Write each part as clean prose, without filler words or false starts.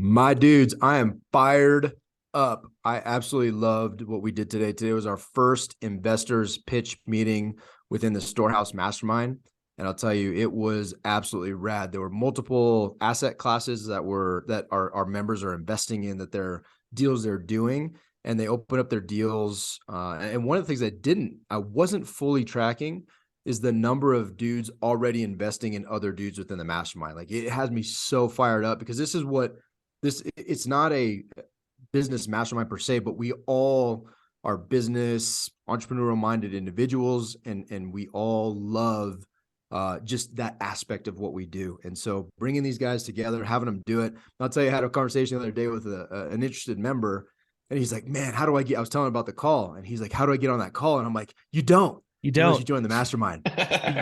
My dudes, I am fired up. I absolutely loved what we did today. Today was our first investors pitch meeting within the Storehouse Mastermind. And I'll tell you, it was absolutely rad. There were multiple asset classes that our members are investing in, that their deals they're doing, and they open up their deals. And one of the things I wasn't fully tracking is the number of dudes already investing in other dudes within the mastermind. Like, it has me so fired up because it's not a business mastermind per se, but we all are business entrepreneurial minded individuals, and we all love just that aspect of what we do. And so bringing these guys together, having them do it. I'll tell you, I had a conversation the other day with an interested member, and he's like, man, how do I was telling him about the call, and he's like, how do I get on that call? And I'm like, you don't, You unless you don't. join the mastermind.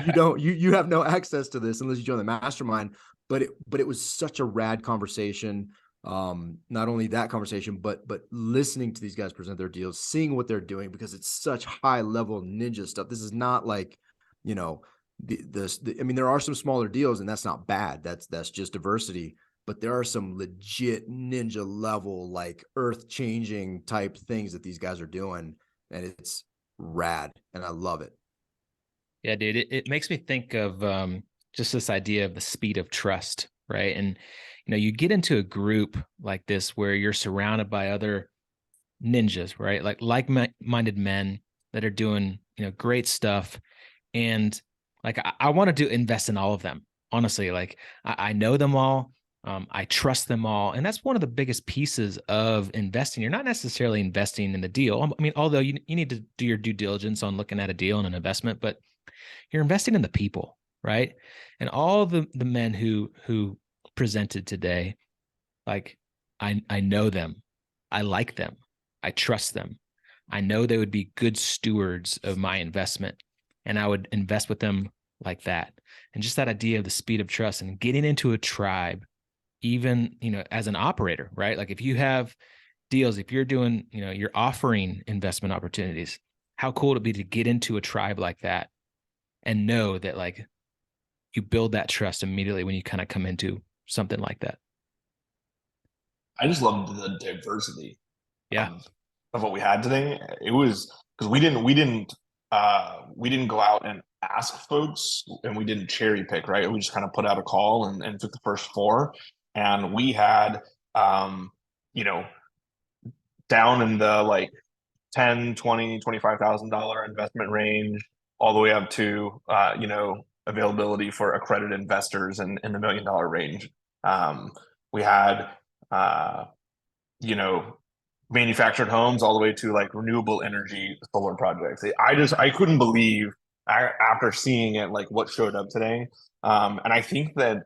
You don't, you have no access to this unless you join the mastermind. But it was such a rad conversation. Not only that conversation, but listening to these guys present their deals, seeing what they're doing, because it's such high level ninja stuff. This is not like, you know, I mean, there are some smaller deals, and that's not bad. That's just diversity. But there are some legit ninja level, like earth changing type things that these guys are doing, and it's rad, and I love it. Yeah, dude, it makes me think of just this idea of the speed of trust, right? And you get into a group like this where you're surrounded by other ninjas, right? Like-minded men that are doing, great stuff. And like I wanted to invest in all of them. Honestly, like I know them all. I trust them all. And that's one of the biggest pieces of investing. You're not necessarily investing in the deal. I mean, although you need to do your due diligence on looking at a deal and an investment, but you're investing in the people, right? And all the men who presented today, like I know them, I like them, I trust them. I know they would be good stewards of my investment, and I would invest with them like that. And just that idea of the speed of trust and getting into a tribe, even as an operator, right? Like if you have deals, if you're doing, you're offering investment opportunities, how cool it'd be to get into a tribe like that and know that like you build that trust immediately when you kind of come into something like that. I just loved the diversity Yeah. of what we had today. It was because we didn't go out and ask folks, and we didn't cherry pick, right? We just kind of put out a call and took the first four, and we had you know down in the like 10, 20, $25,000 investment range, all the way up to availability for accredited investors in the $1 million range. We had uh, you know manufactured homes all the way to like renewable energy solar projects. I couldn't believe after seeing it like what showed up today. And I think that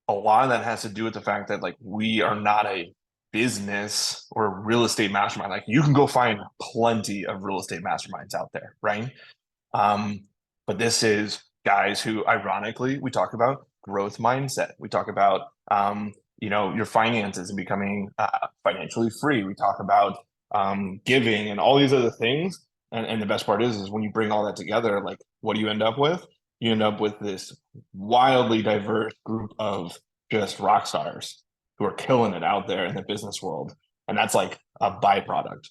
a lot of that has to do with the fact that like we are not a business or a real estate mastermind. Like you can go find plenty of real estate masterminds out there, right? Um, but this is guys who, ironically, we talk about growth mindset. We talk about your finances and becoming financially free. We talk about giving and all these other things. And the best part is when you bring all that together, like what do you end up with? You end up with this wildly diverse group of just rock stars who are killing it out there in the business world. And that's like a byproduct.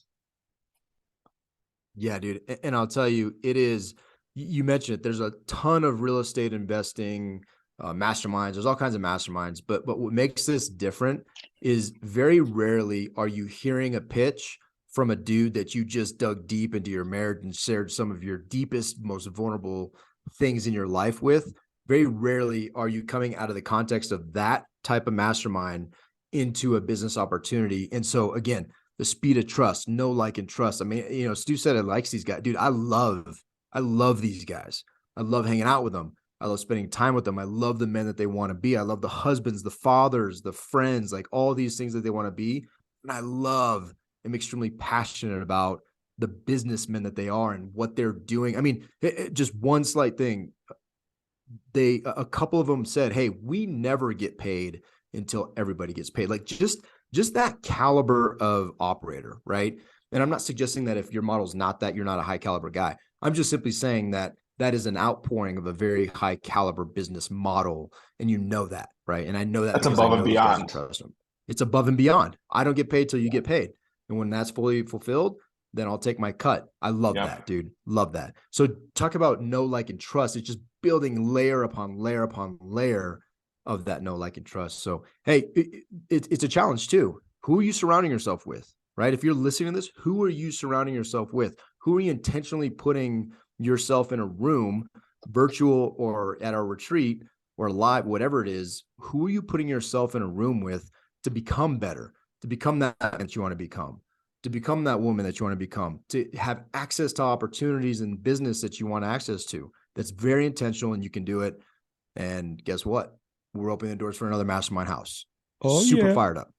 Yeah, dude. And I'll tell you, it is, you mentioned it, there's a ton of real estate investing masterminds. There's all kinds of masterminds, but what makes this different is very rarely are you hearing a pitch from a dude that you just dug deep into your marriage and shared some of your deepest, most vulnerable things in your life with. Very rarely are you coming out of the context of that type of mastermind into a business opportunity. And so again, the speed of trust, know, like, and trust. I mean, Stu said it likes these guys. Dude, I love these guys. I love hanging out with them. I love spending time with them. I love the men that they want to be. I love the husbands, the fathers, the friends, like all these things that they want to be. And I'm extremely passionate about the businessmen that they are and what they're doing. I mean, just one slight thing. A couple of them said, hey, we never get paid until everybody gets paid. Like just that caliber of operator, right? And I'm not suggesting that if your model's not that, you're not a high caliber guy. I'm just simply saying that that is an outpouring of a very high caliber business model. And you know that, right? And I know that That's because I above and know these guys and beyond. trust them. It's above and beyond. I don't get paid till you get paid. And when that's fully fulfilled, then I'll take my cut. I love that, dude. Love that. So talk about know, like, and trust. It's just building layer upon layer upon layer of that know, like, and trust. So, hey, it's a challenge too. Who are you surrounding yourself with, right? If you're listening to this, who are you surrounding yourself with? Who are you intentionally putting yourself in a room, virtual or at our retreat or live, whatever it is? Who are you putting yourself in a room with to become better, to become that you want to become that woman that you want to become, to have access to opportunities and business that you want access to? That's very intentional, and you can do it. And guess what? We're opening the doors for another mastermind house. Super fired up.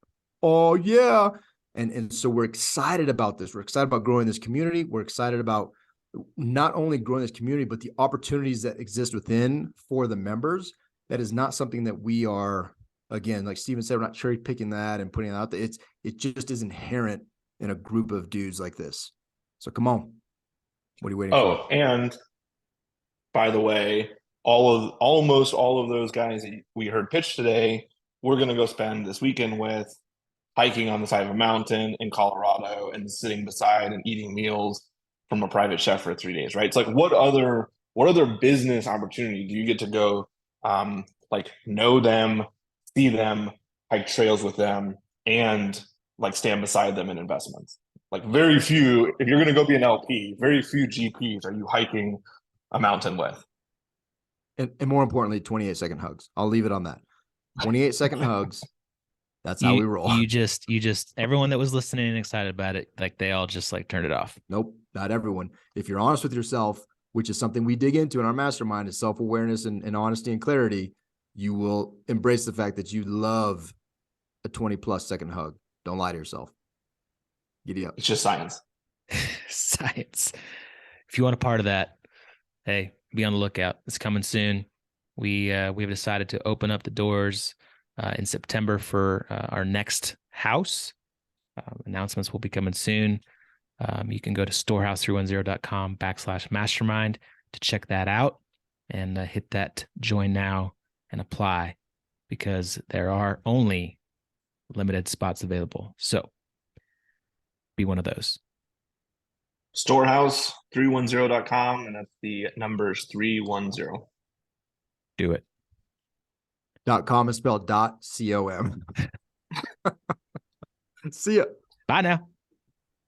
Oh yeah. And so we're excited about this. We're excited about growing this community. We're excited about not only growing this community, but the opportunities that exist within for the members. That is not something that we are, again, like Steven said, we're not cherry picking that and putting it out there. It just is inherent in a group of dudes like this. So come on. What are you waiting for? Oh, and by the way, almost all of those guys that we heard pitch today, we're going to go spend this weekend with, hiking on the side of a mountain in Colorado and sitting beside and eating meals from a private chef for 3 days, right? It's like, what other business opportunity do you get to go, like, know them, see them, hike trails with them, and like stand beside them in investments? Like, very few, if you're going to go be an LP, very few GPs are you hiking a mountain with. And more importantly, 28-second hugs. I'll leave it on that. 28-second hugs. That's how we roll. You just everyone that was listening and excited about it, like, they all just like turned it off. Nope, not everyone. If you're honest with yourself, which is something we dig into in our mastermind, is self-awareness and honesty and clarity, you will embrace the fact that you love a 20+ second hug. Don't lie to yourself. Giddy up. It's just science. Science. If you want a part of that, hey, be on the lookout. It's coming soon. We've decided to open up the doors in September for our next house. Announcements will be coming soon. You can go to storehouse310.com/mastermind to check that out, and hit that join now and apply, because there are only limited spots available. So be one of those. Storehouse310.com, and that's the numbers 310. Do it. .com is spelled .com. See ya. Bye now.